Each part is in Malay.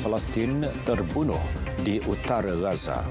Palestin terbunuh di utara Gaza.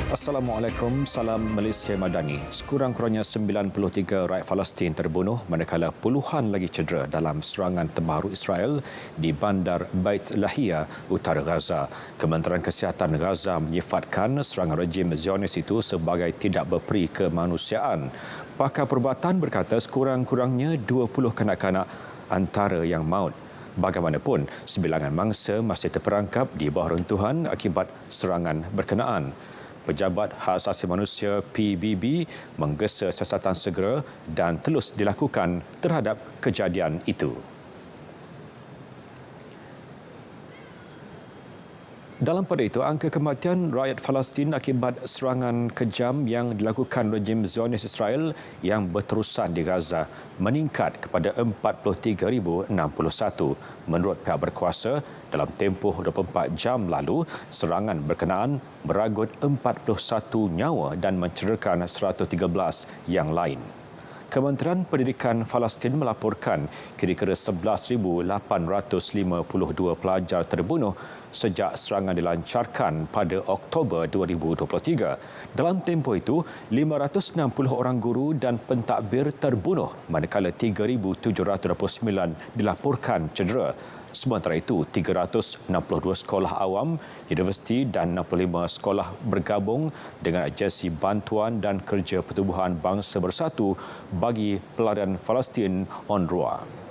Assalamualaikum, salam Malaysia Madani. Sekurang-kurangnya 93 rakyat Palestin terbunuh manakala puluhan lagi cedera dalam serangan terbaru Israel di bandar Beit Lahia, utara Gaza. Kementerian Kesihatan Gaza menyifatkan serangan rejim Zionis itu sebagai tidak berperi kemanusiaan. Pakar perubatan berkata sekurang-kurangnya 20 kanak-kanak antara yang maut. Bagaimanapun, sebilangan mangsa masih terperangkap di bawah runtuhan akibat serangan berkenaan. Pejabat Hak Asasi Manusia PBB menggesa siasatan segera dan terus dilakukan terhadap kejadian itu. Dalam pada itu, angka kematian rakyat Palestin akibat serangan kejam yang dilakukan rejim Zionis Israel yang berterusan di Gaza meningkat kepada 43,061. Menurut pihak berkuasa, dalam tempoh 24 jam lalu, serangan berkenaan meragut 41 nyawa dan mencederakan 113 yang lain. Kementerian Pendidikan Palestin melaporkan kira-kira 11,852 pelajar terbunuh sejak serangan dilancarkan pada Oktober 2023. Dalam tempoh itu, 560 orang guru dan pentadbir terbunuh manakala 3,729 dilaporkan cedera. Sementara itu, 362 sekolah awam, universiti dan 65 sekolah bergabung dengan agensi bantuan dan kerja Pertubuhan Bangsa Bersatu bagi Pelarian Palestin UNRWA.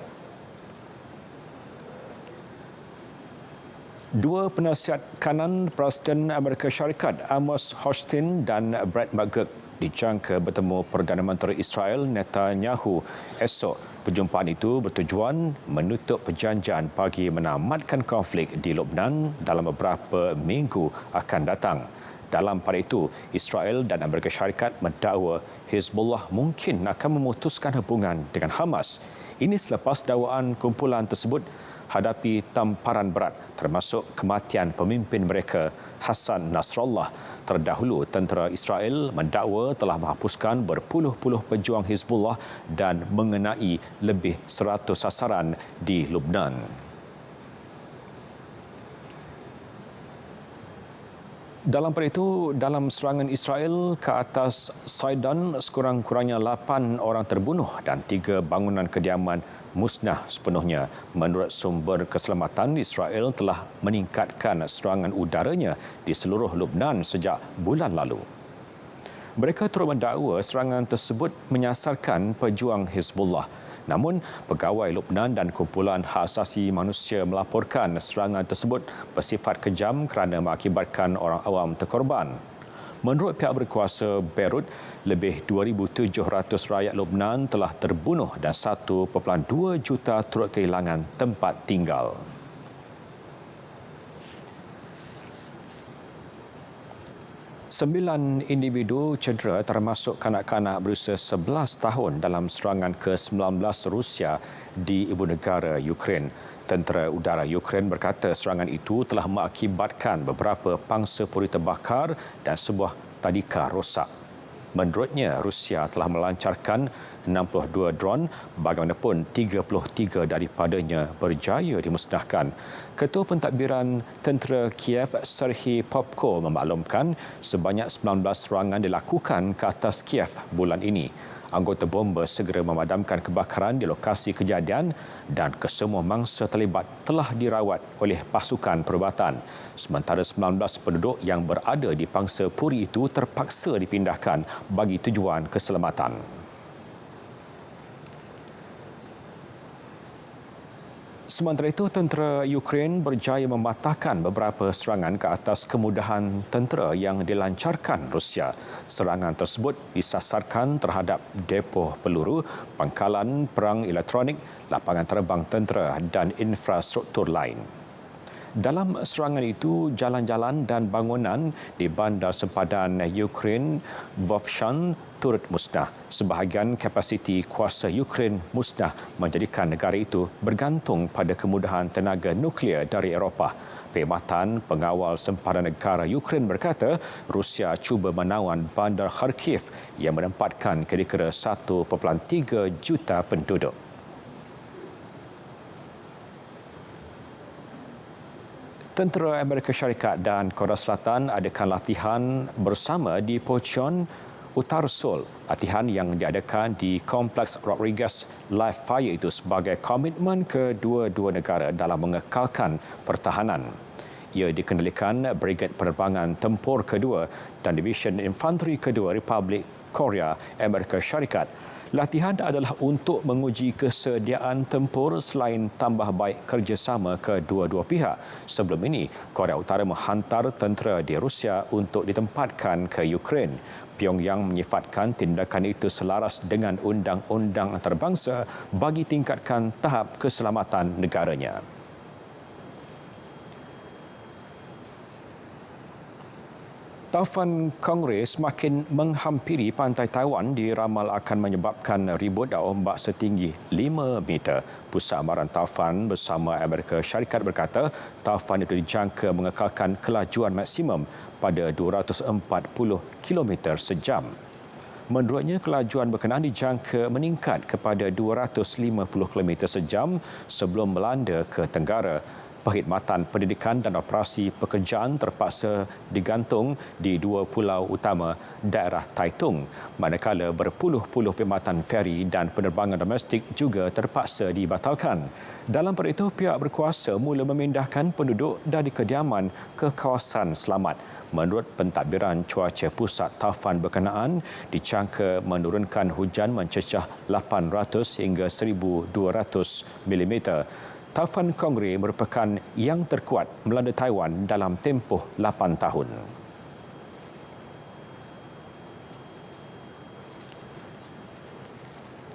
Dua penasihat kanan Presiden Amerika Syarikat Amos Hochstein dan Brett McGurk dijangka bertemu Perdana Menteri Israel Netanyahu esok. Perjumpaan itu bertujuan menutup perjanjian bagi menamatkan konflik di Lebanon dalam beberapa minggu akan datang. Dalam pada itu, Israel dan Amerika Syarikat mendakwa Hezbollah mungkin akan memutuskan hubungan dengan Hamas. Ini selepas dakwaan kumpulan tersebut hadapi tamparan berat termasuk kematian pemimpin mereka Hassan Nasrallah. Terdahulu, tentera Israel mendakwa telah menghapuskan berpuluh-puluh pejuang Hezbollah dan mengenai lebih 100 sasaran di Lebanon. Dalam pada itu, dalam serangan Israel ke atas Sidon, sekurang-kurangnya 8 orang terbunuh dan 3 bangunan kediaman musnah sepenuhnya. Menurut sumber keselamatan, Israel telah meningkatkan serangan udaranya di seluruh Lebanon sejak bulan lalu. Mereka turut mendakwa serangan tersebut menyasarkan pejuang Hezbollah. Namun, pegawai Lebanon dan kumpulan hak asasi manusia melaporkan serangan tersebut bersifat kejam kerana mengakibatkan orang awam terkorban. Menurut pihak berkuasa Beirut, lebih 2,700 rakyat Lebanon telah terbunuh dan 1.2 juta turut kehilangan tempat tinggal. Sembilan individu cedera termasuk kanak-kanak berusia 11 tahun dalam serangan ke-19 Rusia di ibu negara Ukraine. Tentera udara Ukraine berkata serangan itu telah mengakibatkan beberapa pangsa puri terbakar dan sebuah tadika rosak. Menurutnya, Rusia telah melancarkan 62 drone, bagaimanapun 33 daripadanya berjaya dimusnahkan. Ketua Pentadbiran Tentera Kiev, Serhiy Popko memaklumkan sebanyak 19 serangan dilakukan ke atas Kiev bulan ini. Anggota bomba segera memadamkan kebakaran di lokasi kejadian dan kesemua mangsa terlibat telah dirawat oleh pasukan perubatan. Sementara 19 penduduk yang berada di pangsa puri itu terpaksa dipindahkan bagi tujuan keselamatan. Sementara itu, tentera Ukraine berjaya mematahkan beberapa serangan ke atas kemudahan tentera yang dilancarkan Rusia. Serangan tersebut disasarkan terhadap depo peluru, pangkalan perang elektronik, lapangan terbang tentera dan infrastruktur lain. Dalam serangan itu, jalan-jalan dan bangunan di bandar sempadan Ukraine Vovchan turut musnah. Sebahagian kapasiti kuasa Ukraine musnah menjadikan negara itu bergantung pada kemudahan tenaga nuklear dari Eropah. Perkhidmatan Pengawal Sempadan Negara Ukraine berkata Rusia cuba menawan bandar Kharkiv yang menempatkan kira-kira 1.3 juta penduduk. Tentera Amerika Syarikat dan Korea Selatan adakan latihan bersama di Pocheon, Utara Seoul. Latihan yang diadakan di Kompleks Rodrigues Live Fire itu sebagai komitmen kedua-dua negara dalam mengekalkan pertahanan. Ia dikendalikan Brigade Penerbangan Tempur Kedua dan Division Infanteri Kedua Republik Korea Amerika Syarikat. Latihan adalah untuk menguji kesediaan tempur selain tambah baik kerjasama kedua-dua pihak. Sebelum ini, Korea Utara menghantar tentera di Rusia untuk ditempatkan ke Ukraine. Pyongyang menyifatkan tindakan itu selaras dengan undang-undang antarabangsa bagi tingkatkan tahap keselamatan negaranya. Taufan Kongres makin menghampiri pantai Taiwan diramal akan menyebabkan ribut ombak setinggi 5 meter. Pusat Amaran Taufan bersama Amerika Syarikat berkata taufan itu dijangka mengekalkan kelajuan maksimum pada 240 km sejam. Menurutnya, kelajuan berkenaan dijangka meningkat kepada 250 km sejam sebelum melanda ke tenggara. Perkhidmatan Pendidikan dan Operasi Pekerjaan terpaksa digantung di dua pulau utama daerah Taitung, manakala berpuluh-puluh perkhidmatan feri dan penerbangan domestik juga terpaksa dibatalkan. Dalam pada itu, pihak berkuasa mula memindahkan penduduk dari kediaman ke kawasan selamat. Menurut pentadbiran cuaca pusat, taufan berkenaan dicangka menurunkan hujan mencecah 800 hingga 1,200 mm. Taufan Kongres merupakan yang terkuat melanda Taiwan dalam tempoh 8 tahun.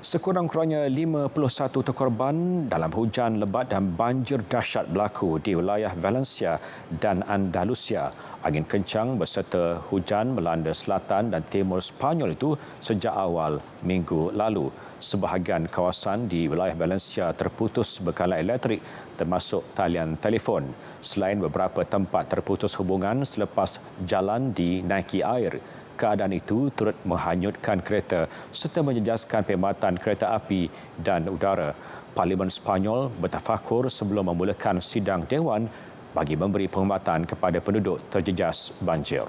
Sekurang-kurangnya 51 korban dalam hujan lebat dan banjir dahsyat berlaku di wilayah Valencia dan Andalusia. Angin kencang beserta hujan melanda selatan dan timur Sepanyol itu sejak awal minggu lalu. Sebahagian kawasan di wilayah Valencia terputus bekalan elektrik termasuk talian telefon. Selain beberapa tempat terputus hubungan selepas jalan dinaiki air. Keadaan itu turut menghanyutkan kereta serta menjejaskan perkhidmatan kereta api dan udara. Parlimen Sepanyol bertafakur sebelum memulakan sidang dewan bagi memberi penghormatan kepada penduduk terjejas banjir.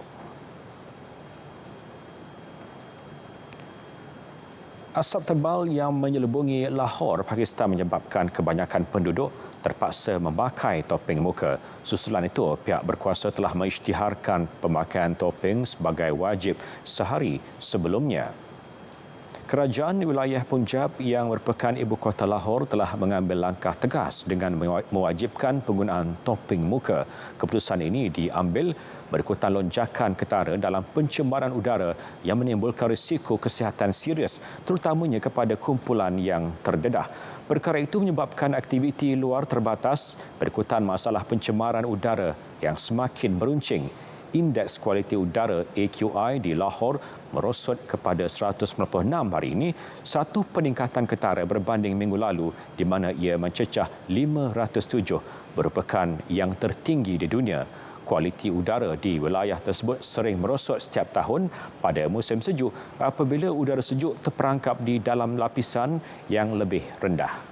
Asap tebal yang menyelubungi Lahore, Pakistan menyebabkan kebanyakan penduduk terpaksa memakai topeng muka. Susulan itu, pihak berkuasa telah mengisytiharkan pemakaian topeng sebagai wajib sehari sebelumnya. Kerajaan wilayah Punjab yang merupakan ibu kota Lahore telah mengambil langkah tegas dengan mewajibkan penggunaan topeng muka. Keputusan ini diambil berikutan lonjakan ketara dalam pencemaran udara yang menimbulkan risiko kesihatan serius, terutamanya kepada kumpulan yang terdedah. Perkara itu menyebabkan aktiviti luar terbatas berikutan masalah pencemaran udara yang semakin meruncing. Indeks kualiti udara AQI di Lahore merosot kepada 196 hari ini, satu peningkatan ketara berbanding minggu lalu di mana ia mencecah 507, merupakan yang tertinggi di dunia. Kualiti udara di wilayah tersebut sering merosot setiap tahun pada musim sejuk apabila udara sejuk terperangkap di dalam lapisan yang lebih rendah.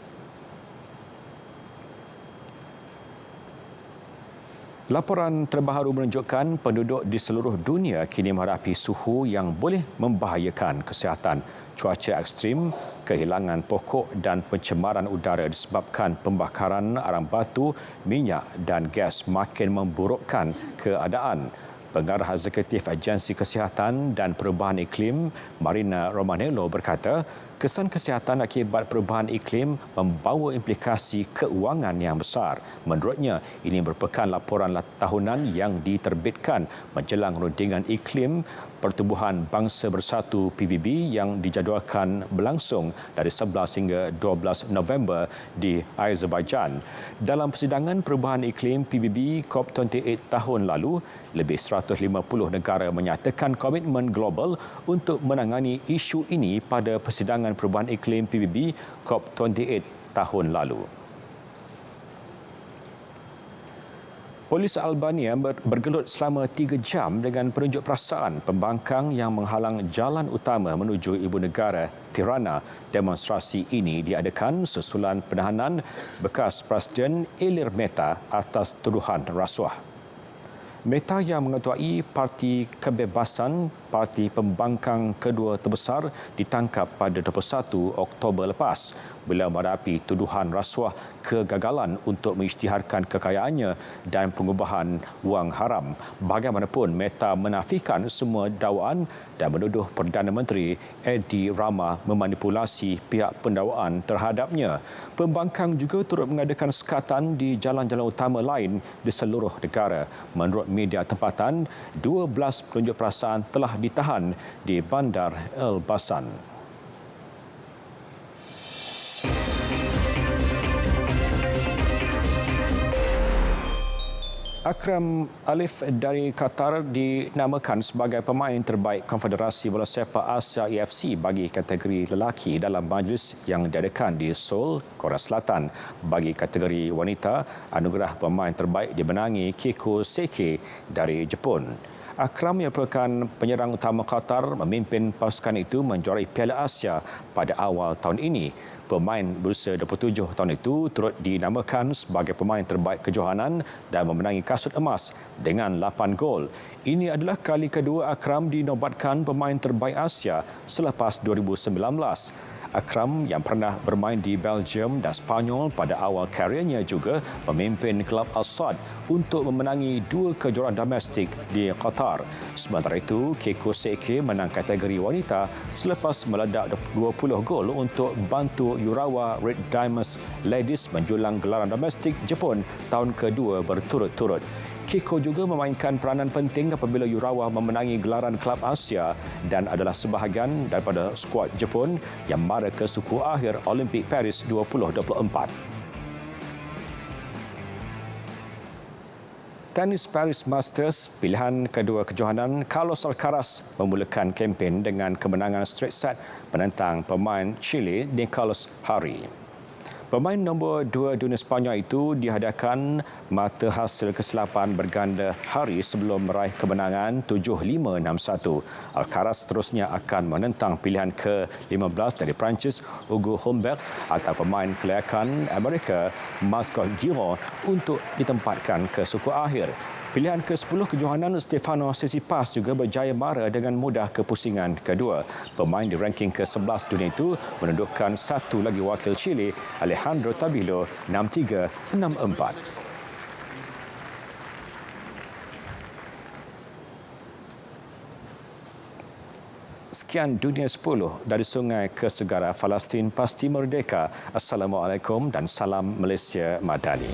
Laporan terbaru menunjukkan penduduk di seluruh dunia kini menghadapi suhu yang boleh membahayakan kesihatan. Cuaca ekstrim, kehilangan pokok dan pencemaran udara disebabkan pembakaran arang batu, minyak dan gas makin memburukkan keadaan. Pengarah Eksekutif Agensi Kesihatan dan Perubahan Iklim, Marina Romanello berkata, kesan kesihatan akibat perubahan iklim membawa implikasi keuangan yang besar. Menurutnya, ini merupakan laporan tahunan yang diterbitkan menjelang rundingan iklim Pertubuhan Bangsa Bersatu PBB yang dijadualkan berlangsung dari 11 hingga 12 November di Azerbaijan. Dalam persidangan perubahan iklim PBB COP28 tahun lalu, lebih 150 negara menyatakan komitmen global untuk menangani isu ini pada persidangan perubahan iklim PBB COP28 tahun lalu. Polis Albania bergelut selama 3 jam dengan penunjuk perasaan pembangkang yang menghalang jalan utama menuju ibu negara Tirana. Demonstrasi ini diadakan susulan penahanan bekas Presiden Ilir Meta atas tuduhan rasuah. Meta yang mengetuai Parti Kebebasan, parti pembangkang kedua terbesar, ditangkap pada 21 Oktober lepas bila menghadapi tuduhan rasuah kegagalan untuk mengisytiharkan kekayaannya dan pengubahan wang haram. Bagaimanapun, Meta menafikan semua dakwaan dan menuduh Perdana Menteri Edi Rama memanipulasi pihak pendakwaan terhadapnya. Pembangkang juga turut mengadakan sekatan di jalan-jalan utama lain di seluruh negara. Menurut media tempatan, 12 penunjuk perasaan telah ditahan di Bandar Elbasan. Akram Alif dari Qatar dinamakan sebagai pemain terbaik Konfederasi Bola Sepak Asia AFC bagi kategori lelaki dalam majlis yang diadakan di Seoul, Korea Selatan. Bagi kategori wanita, anugerah pemain terbaik dimenangi Keiko Seike dari Jepun. Akram yang merupakan penyerang utama Qatar memimpin pasukan itu menjuarai Piala Asia pada awal tahun ini. Pemain berusia 27 tahun itu turut dinamakan sebagai pemain terbaik kejohanan dan memenangi kasut emas dengan 8 gol. Ini adalah kali kedua Akram dinobatkan pemain terbaik Asia selepas 2019. Akram yang pernah bermain di Belgium dan Spanyol pada awal kariernya juga memimpin kelab Al-Sadd untuk memenangi 2 kejuaraan domestik di Qatar. Sementara itu, Keiko Seike menang kategori wanita selepas meledak 20 gol untuk bantu Urawa Red Diamonds Ladies menjulang gelaran domestik Jepun tahun kedua berturut-turut. Keiko juga memainkan peranan penting apabila Urawa memenangi gelaran Kelab Asia dan adalah sebahagian daripada skuad Jepun yang mara ke suku akhir Olimpik Paris 2024. Tenis Paris Masters, pilihan kedua kejohanan, Carlos Alcaraz memulakan kempen dengan kemenangan straight set menentang pemain Chile Nicolas Jarry. Pemain nombor 2 dunia Sepanyol itu dihadakan mata hasil kesilapan berganda Jarry sebelum meraih kemenangan 7-5, 6-1. Alcaraz seterusnya akan menentang pilihan ke-15 dari Perancis Hugo Humbert atau pemain kelayakan Amerika Marcos Giron untuk ditempatkan ke suku akhir. Pilihan ke-10 kejohanan Stefano Tsitsipas juga berjaya mara dengan mudah ke pusingan kedua. Pemain di ranking ke-11 dunia itu menundukkan satu lagi wakil Chile, Alejandro Tabilo, 6-3, 6-4. Sekian Dunia 10 dari Sungai ke Segara. Palestin pasti merdeka. Assalamualaikum dan salam Malaysia Madani.